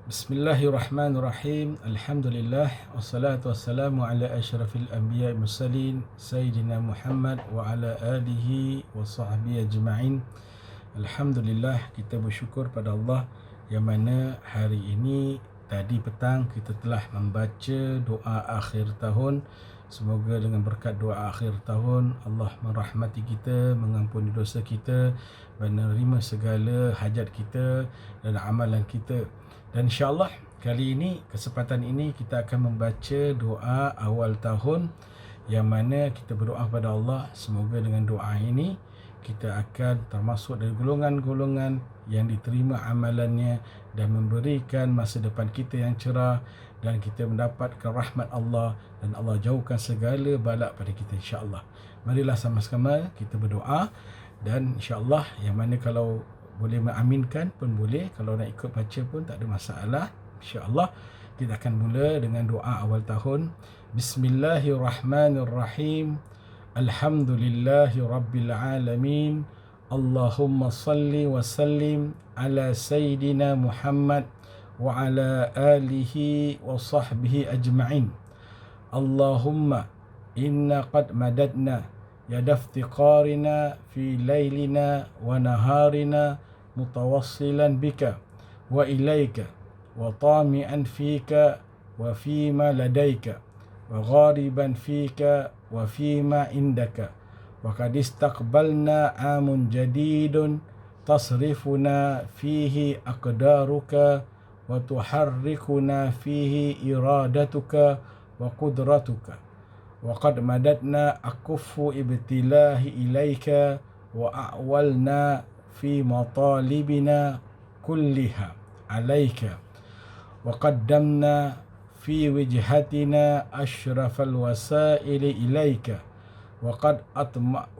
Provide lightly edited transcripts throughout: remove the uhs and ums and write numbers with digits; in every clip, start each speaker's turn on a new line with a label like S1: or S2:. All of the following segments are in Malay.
S1: Bismillahirrahmanirrahim. Alhamdulillah wassalatu wassalamu ala asyrafil anbiya'i mursalin sayyidina Muhammad wa ala alihi wa sahbihi ajma'in. Alhamdulillah, kita bersyukur pada Allah yang mana hari ini tadi petang kita telah membaca doa akhir tahun. Semoga dengan berkat doa akhir tahun Allah merahmati kita, mengampuni dosa kita, menerima segala hajat kita dan amalan kita. Dan insyaAllah kali ini, kesempatan ini kita akan membaca doa awal tahun yang mana kita berdoa kepada Allah. Semoga dengan doa ini kita akan termasuk dari golongan-golongan yang diterima amalannya dan memberikan masa depan kita yang cerah, dan kita mendapatkan rahmat Allah dan Allah jauhkan segala balak pada kita insyaAllah. Marilah sama-sama kita berdoa, dan insyaAllah yang mana kalau boleh mengaminkan pun boleh, kalau nak ikut baca pun tak ada masalah. InsyaAllah kita akan mula dengan doa awal tahun. Bismillahirrahmanirrahim. Alhamdulillahi Rabbil Alamin. Allahumma salli wa sallim ala Sayyidina Muhammad wa ala alihi wa sahbihi ajma'in. Allahumma inna qad madadna يد افتقارنا في ليلنا ونهارنا متوصلا بك وإليك وطامعا فيك وفيما لديك وغاربا فيك وفيما عندك وقد استقبلنا عام جديد تصرفنا فيه أقدارك وتحركنا فيه إرادتك وقدرتك وقد مددنا أكف ابتلاه إليك وأعولنا في مطالبنا كلها عليك وقدمنا في وجهتنا أشرف الوسائل إليك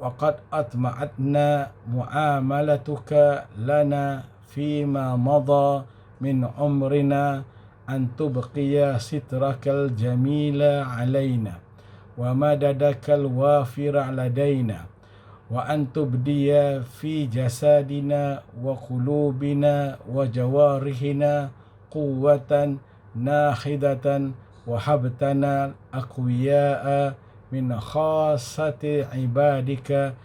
S1: وقد أطمعتنا معاملتك لنا فيما مضى من عمرنا أن تبقي سترك الجميل علينا ومددك الوافر لدينا وأن تبدي في جسدنا وقلوبنا وجوارحنا قوة ناخذة وهبتنا أقوياء من خاصة عبادك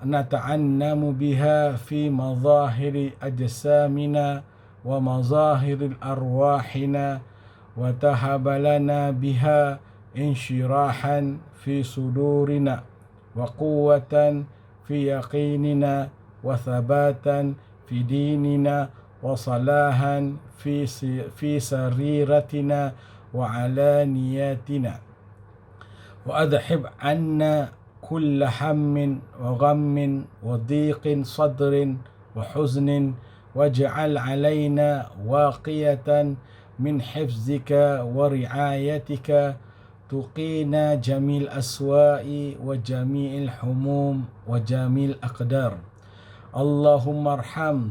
S1: نتعنم بها في مظاهر أجسامنا ومظاهر الأرواحنا وتهب لنا بها انشراحا في صدورنا وقوة في يقيننا وثباتا في ديننا وصلاحا في سريرتنا وعلانياتنا وأذهب عنا كل هم وغم وضيق صدر وحزن واجعل علينا واقية من حفظك ورعايتك تقينا جميع الأسواء وجميع الحموم وجميع الأقدار. اللهم ارحم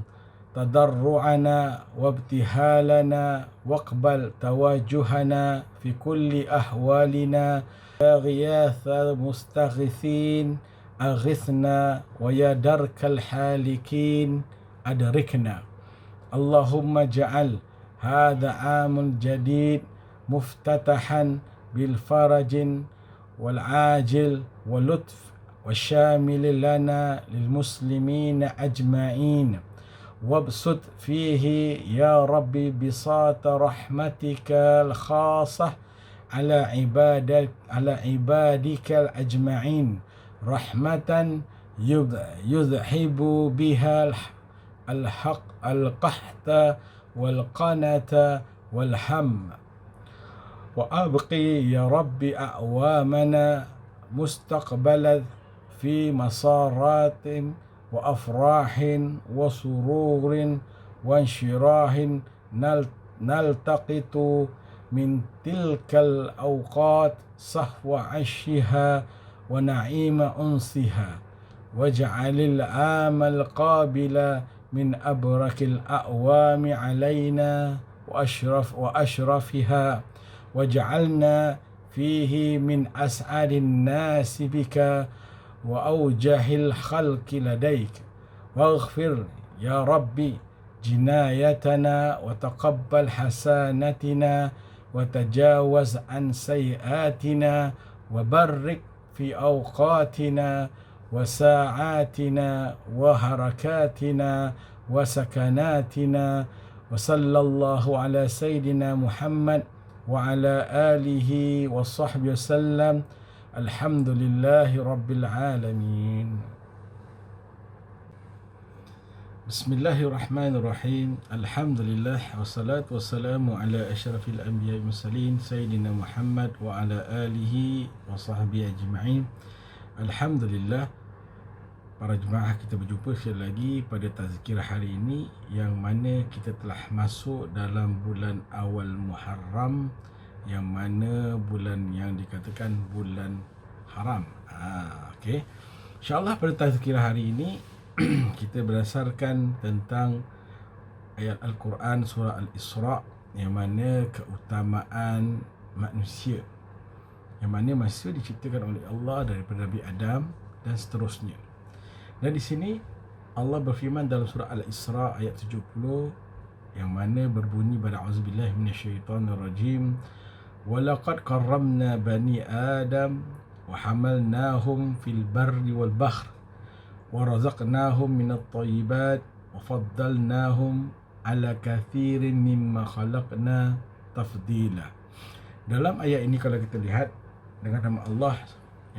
S1: تضرعنا وابتهالنا واقبل توجهنا في كل أحوالنا. يا غياث المستغيثين أغثنا ويا درك الحالكين أدركنا. اللهم اجعل هذا عام جديد مفتتحا بالفرج والعاجل واللطف والشامل لنا للمسلمين أجمعين، وابسط فيه يا ربي بساط رحمتك الخاصة على عبادك الأجمعين، رحمة يذهب بها القحط والقنة والهم. وأبقي يا رب أعوامنا مستقبلا في مسارات وأفراح وسرور وانشراح نلتقط من تلك الأوقات صحو عشها ونعيم أنسها. واجعل العام القابل من أبرك الأعوام علينا وأشرفها، واجعلنا فيه من أسعد الناس بك وأوجه الخلق لديك واغفر يا ربي جنايتنا وتقبل حسناتنا وتجاوز عن سيئاتنا وبرك في أوقاتنا وساعاتنا وحركاتنا وسكناتنا وصلى الله على سيدنا محمد وعلى آله وصحبه وسلم الحمد لله رب العالمين. بسم الله الرحمن الرحيم. الحمد لله والصلاة والسلام على أشرف الأنبياء والمرسلين سيدنا محمد وعلى آله وصحبه أجمعين. Alhamdulillah, para jemaah, kita berjumpa sekali lagi pada tazkirah hari ini, yang mana kita telah masuk dalam bulan awal Muharram, yang mana bulan yang dikatakan bulan haram. Okey. InsyaAllah pada tazkirah hari ini kita berdasarkan tentang ayat Al-Quran surah Al-Isra', yang mana keutamaan manusia, yang mana manusia diciptakan oleh Allah daripada Nabi Adam dan seterusnya. Dan di sini Allah berfirman dalam surah Al-Isra' ayat 70, yang mana berbunyi pada auzubillahi minasyaitonirrajim, walaqad karramna bani Adam wa hamalnahum fil barri wal bahr wa razaqnahum minat thayyibat wa faddalnahum ala kathirin mimma khalaqna tafdila. Dalam ayat ini kalau kita lihat, dengan nama Allah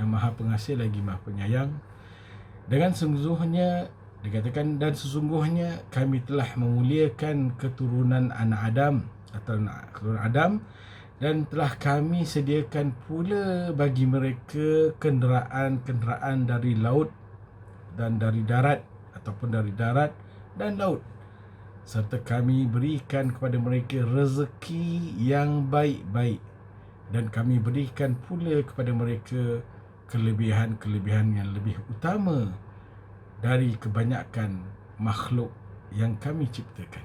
S1: yang Maha Pengasih lagi Maha Penyayang, dengan sesungguhnya dikatakan, dan sesungguhnya kami telah memuliakan keturunan anak Adam atau keturunan Adam, dan telah kami sediakan pula bagi mereka kenderaan-kenderaan dari laut dan dari darat, ataupun dari darat dan laut, serta kami berikan kepada mereka rezeki yang baik-baik, dan kami berikan pula kepada mereka kelebihan-kelebihan yang lebih utama dari kebanyakan makhluk yang kami ciptakan.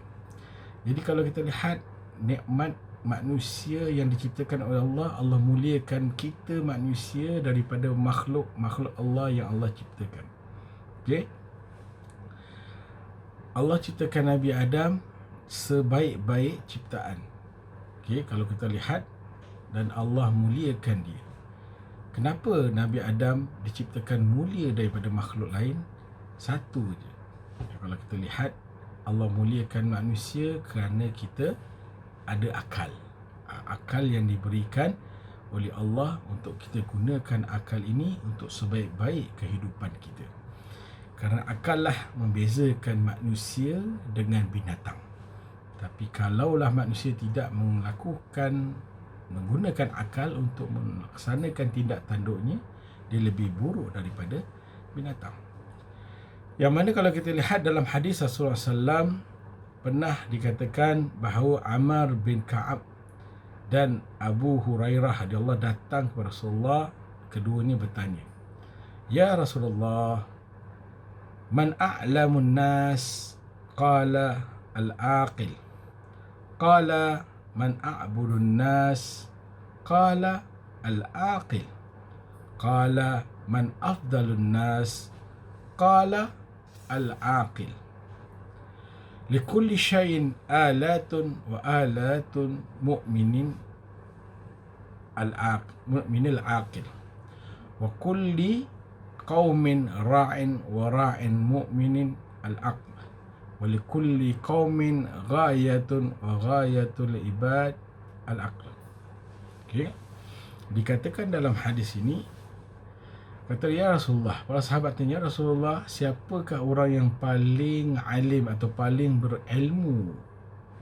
S1: Jadi kalau kita lihat nikmat manusia yang diciptakan oleh Allah, Allah muliakan kita manusia daripada makhluk-makhluk Allah yang Allah ciptakan. Okey. Allah ciptakan Nabi Adam sebaik-baik ciptaan. Okey, kalau kita lihat, dan Allah muliakan dia. Kenapa Nabi Adam diciptakan mulia daripada makhluk lain? Satu je. Kalau kita lihat, Allah muliakan manusia kerana kita ada akal. Akal yang diberikan oleh Allah untuk kita gunakan akal ini untuk sebaik-baik kehidupan kita. Kerana akal lah membezakan manusia dengan binatang. Tapi kalaulah manusia tidak menggunakan akal untuk melaksanakan tindak tanduknya, dia lebih buruk daripada binatang. Yang mana kalau kita lihat dalam hadis Rasulullah SAW, pernah dikatakan bahawa Ammar bin Ka'ab dan Abu Hurairah radhiyallahu datang kepada Rasulullah. Keduanya bertanya, "Ya Rasulullah, man a'lamun nas?" Qala al-aqil. Qala man a'budun nas? Qala al-aqil. Qala man afdalun nas? Qala al-aqil. Likulli syai'in alatun wa alatun mu'minil aqil. Wa kulli qaumin ra'in wa ra'in mu'minin al-aql. Wa likulli qaumin ghayatun wa ghayatul ibad al-aql. Okey. Dikatakan dalam hadis ini, kata ya Rasulullah, para sahabat tanya, Rasulullah, siapakah orang yang paling alim atau paling berilmu?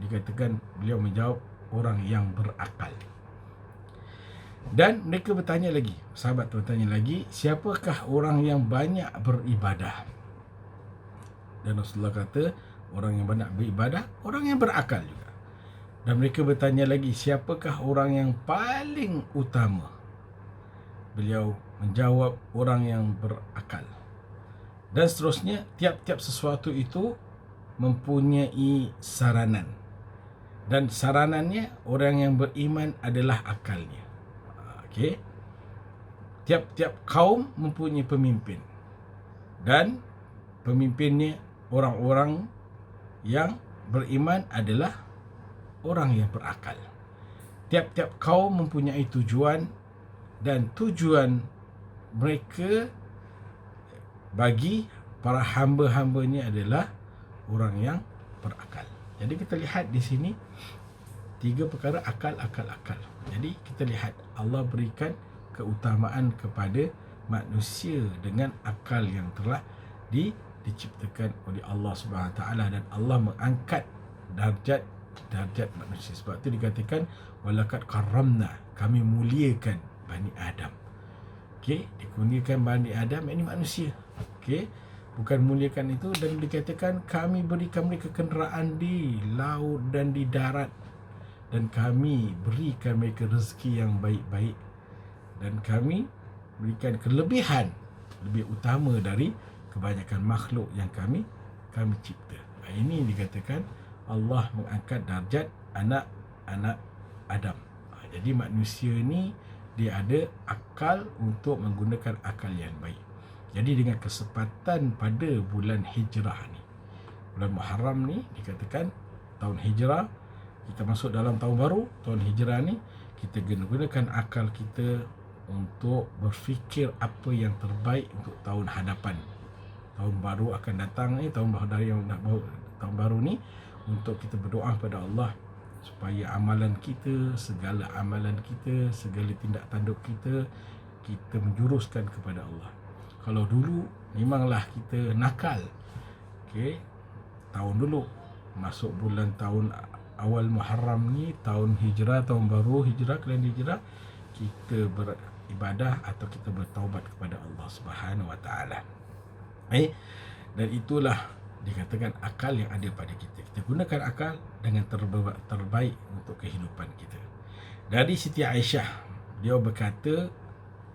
S1: Dikatakan, beliau menjawab, orang yang berakal. Dan mereka bertanya lagi, sahabat bertanya lagi, siapakah orang yang banyak beribadah? Dan Rasulullah kata, orang yang banyak beribadah, orang yang berakal juga. Dan mereka bertanya lagi, siapakah orang yang paling utama? Beliau menjawab, orang yang berakal. Dan seterusnya, tiap-tiap sesuatu itu mempunyai saranan. Dan saranannya, orang yang beriman adalah akalnya. Okey. Tiap-tiap kaum mempunyai pemimpin. dan pemimpinnya orang-orang yang beriman adalah orang yang berakal. Tiap-tiap kaum mempunyai tujuan, dan tujuan mereka bagi para hamba-hambanya adalah orang yang berakal. Jadi kita lihat di sini 3 perkara: akal. Jadi kita lihat Allah berikan keutamaan kepada manusia dengan akal yang telah diciptakan oleh Allah Subhanahu taala, dan Allah mengangkat darjat manusia. Sebab itu dikatakan walaqad karramna, kami muliakan Bani Adam. Okey, dikurniakan Bani Adam, ini manusia. Okey, bukan muliakan itu, dan dikatakan kami berikan mereka kenderaan di laut dan di darat, dan kami berikan mereka rezeki yang baik-baik, dan kami berikan kelebihan lebih utama dari kebanyakan makhluk yang kami cipta. Ini dikatakan Allah mengangkat darjat anak-anak Adam. Jadi manusia ni dia ada akal untuk menggunakan akal yang baik. Jadi dengan kesempatan pada bulan Hijrah ni, bulan Muharram ni, dikatakan tahun Hijrah, kita masuk dalam tahun baru, tahun Hijrah ni, kita gunakan akal kita untuk berfikir apa yang terbaik untuk tahun hadapan. Tahun baru akan datang ni, tahun baru ni, untuk kita berdoa kepada Allah supaya amalan kita, segala amalan kita, segala tindak tanduk kita menjuruskan kepada Allah. Kalau dulu memanglah kita nakal, okey, tahun dulu masuk bulan tahun awal Muharram ni, tahun Hijrah, tahun baru Hijrah, kalender Hijrah, kita beribadah atau kita bertaubat kepada Allah Subhanahu Wa Taala. Dan itulah dikatakan akal yang ada pada kita. Kita gunakan akal dengan terbaik untuk kehidupan kita. Dari Siti Aisyah, dia berkata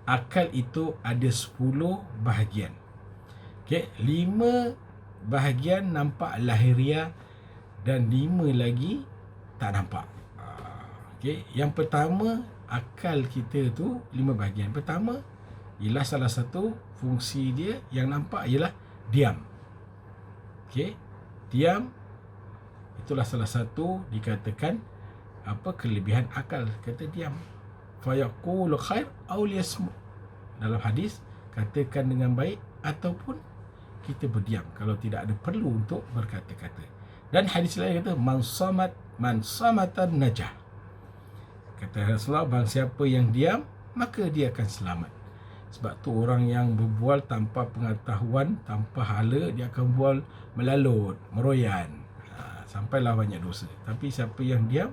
S1: akal itu ada 10 bahagian. Okey, 5 bahagian nampak lahiriah dan 5 lagi tak nampak. Okey, yang pertama, akal kita tu 5 bahagian. Pertama ialah salah satu fungsi dia yang nampak ialah diam. Okey, diam itulah salah satu dikatakan kelebihan akal. Kata diam, fayaqulu khair aw liyasmut. Dalam hadis, katakan dengan baik ataupun kita berdiam kalau tidak ada perlu untuk berkata-kata. Dan hadis lain kata man samatan najah. Kata Rasulullah, barang siapa yang diam maka dia akan selamat. Sebab tu orang yang berbual tanpa pengetahuan, tanpa hala, dia akan bual melalut, meroyan, sampailah banyak dosa. Tapi siapa yang diam,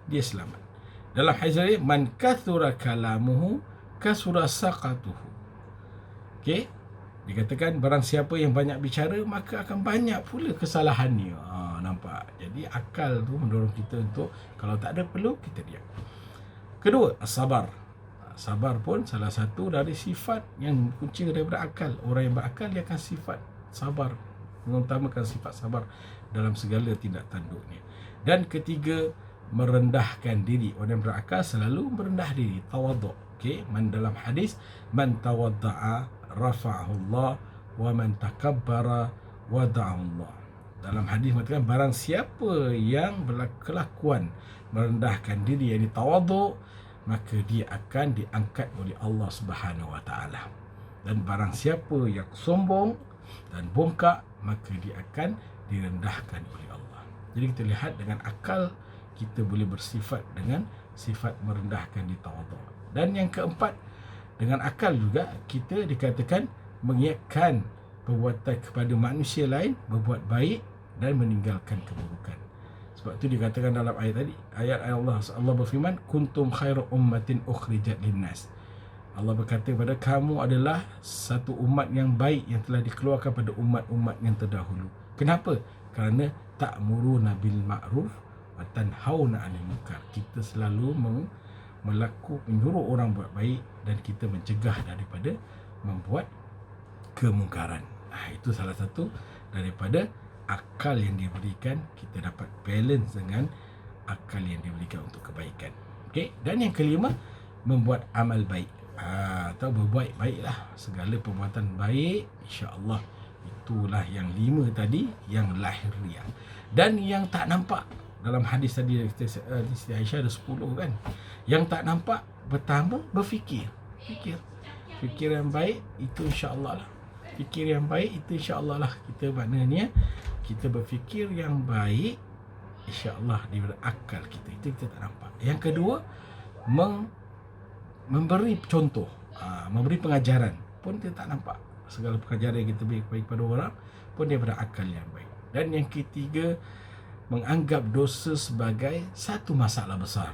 S1: dia selamat. Dalam hadis man kathura kalamuhu kasura saqatuhu. Okey, dikatakan barang siapa yang banyak bicara maka akan banyak pula kesalahannya. Nampak? Jadi akal tu mendorong kita untuk kalau tak ada perlu kita diam. Kedua, sabar. Sabar pun salah satu dari sifat yang punca daripada akal. Orang yang berakal dia akan sifat sabar, mengutamakan sifat sabar dalam segala tindak tanduknya. Dan ketiga, merendahkan diri. Orang yang berakal selalu merendah diri, tawaduk. Okey, dalam hadis man tawadda'a rafa'ahu Allah wa man takabbara wada'ahu Allah. Dalam hadis mengatakan barang siapa yang berkelakuan merendahkan diri, yang tawaduk, maka dia akan diangkat oleh Allah Subhanahu Wa Taala. Dan barang siapa yang sombong dan bongkak, maka dia akan direndahkan oleh Allah. Jadi kita lihat dengan akal kita boleh bersifat dengan sifat merendahkan di tawaduk. Dan yang keempat, dengan akal juga kita dikatakan mengiakan perbuatan kepada manusia lain, berbuat baik dan meninggalkan keburukan. Sebab itu dikatakan dalam ayat tadi, ayat Allah berfirman, kuntum khairu ummatin ukhrijat linnas. Allah berkata kepada kamu adalah satu umat yang baik yang telah dikeluarkan pada umat-umat yang terdahulu. Kenapa? Kerana ta'muruna bil ma'ruf wa tanhauna 'anil munkar. Kita selalu menyuruh orang buat baik dan kita mencegah daripada membuat kemungkaran. Itu salah satu daripada akal yang diberikan, kita dapat balance dengan akal yang diberikan untuk kebaikan. Okey, dan yang kelima, membuat amal baik. Atau berbuat baiklah, segala perbuatan baik insya-Allah itulah yang 5 tadi, yang lahiriah. Dan yang tak nampak, dalam hadis tadi Siti Aisyah ada 10 kan. Yang tak nampak, pertama berfikir. Fikir yang baik itu insya-Allah lah. Fikir yang baik itu insya-Allah lah. Kita maknanya kita berfikir yang baik, insya-Allah daripada akal kita. Itu kita tak nampak. Yang kedua, memberi contoh, memberi pengajaran pun kita tak nampak. Segala pengajaran yang kita beri kepada orang pun daripada akal yang baik. Dan yang ketiga, menganggap dosa sebagai satu masalah besar.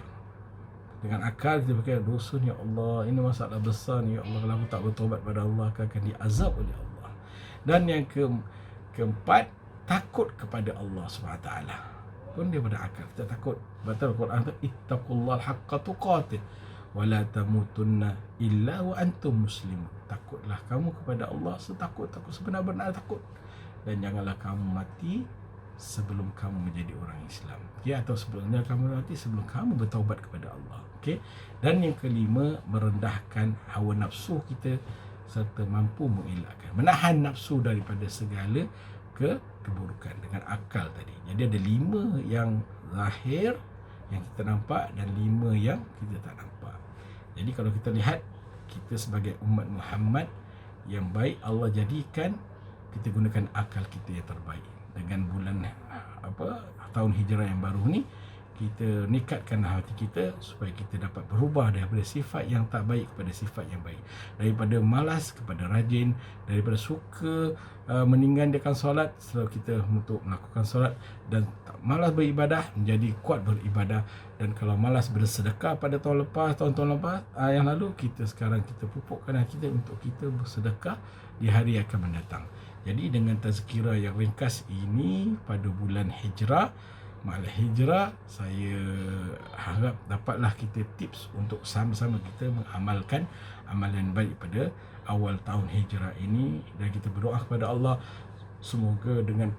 S1: Dengan akal kita fikir, dosa ni ya Allah, ini masalah besar ni ya Allah, kalau aku tak bertobat pada Allah akan diazab oleh Allah. Dan yang keempat, takut kepada Allah SWT pun daripada akal. Kita takut. Batal Quran tu, ittaqullaha haqqa tuqatih wa la tamutunna illa wa antum muslimun. Takutlah kamu kepada Allah setakut sebenar-benar takut, dan janganlah kamu mati sebelum kamu menjadi orang Islam, atau sebelumnya kamu mati sebelum kamu bertaubat kepada Allah. Dan yang kelima, merendahkan hawa nafsu kita serta mampu mengelakkan, menahan nafsu daripada segala keburukan dengan akal tadi. Jadi ada 5 yang zahir yang kita nampak dan 5 yang kita tak nampak. Jadi kalau kita lihat, kita sebagai umat Muhammad yang baik, Allah jadikan kita gunakan akal kita yang terbaik. Dengan bulan tahun hijrah yang baru ni, kita nikatkan hati kita supaya kita dapat berubah daripada sifat yang tak baik kepada sifat yang baik, daripada malas kepada rajin, daripada suka meninggalkan solat setelah kita untuk melakukan solat, dan malas beribadah menjadi kuat beribadah. Dan kalau malas bersedekah pada tahun-tahun lepas yang lalu, sekarang kita pupukkan hati kita untuk kita bersedekah di hari yang akan mendatang. Jadi dengan tazkirah yang ringkas ini pada bulan hijrah, malam hijrah, saya harap dapatlah kita tips untuk sama-sama kita mengamalkan amalan baik pada awal tahun hijrah ini. Dan kita berdoa kepada Allah, semoga dengan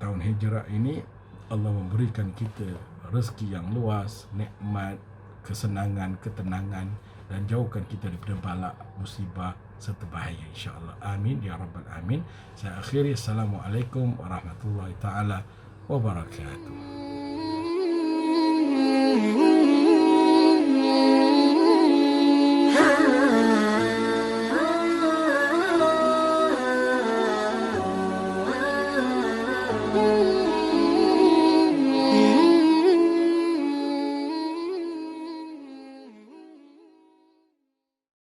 S1: tahun hijrah ini Allah memberikan kita rezeki yang luas, nikmat, kesenangan, ketenangan, dan jauhkan kita daripada bala, musibah serta bahaya, insya-Allah. Amin ya rabbal alamin. Saya akhiri, assalamualaikum warahmatullahi taala wabarakatuh.
S2: Mm-hmm.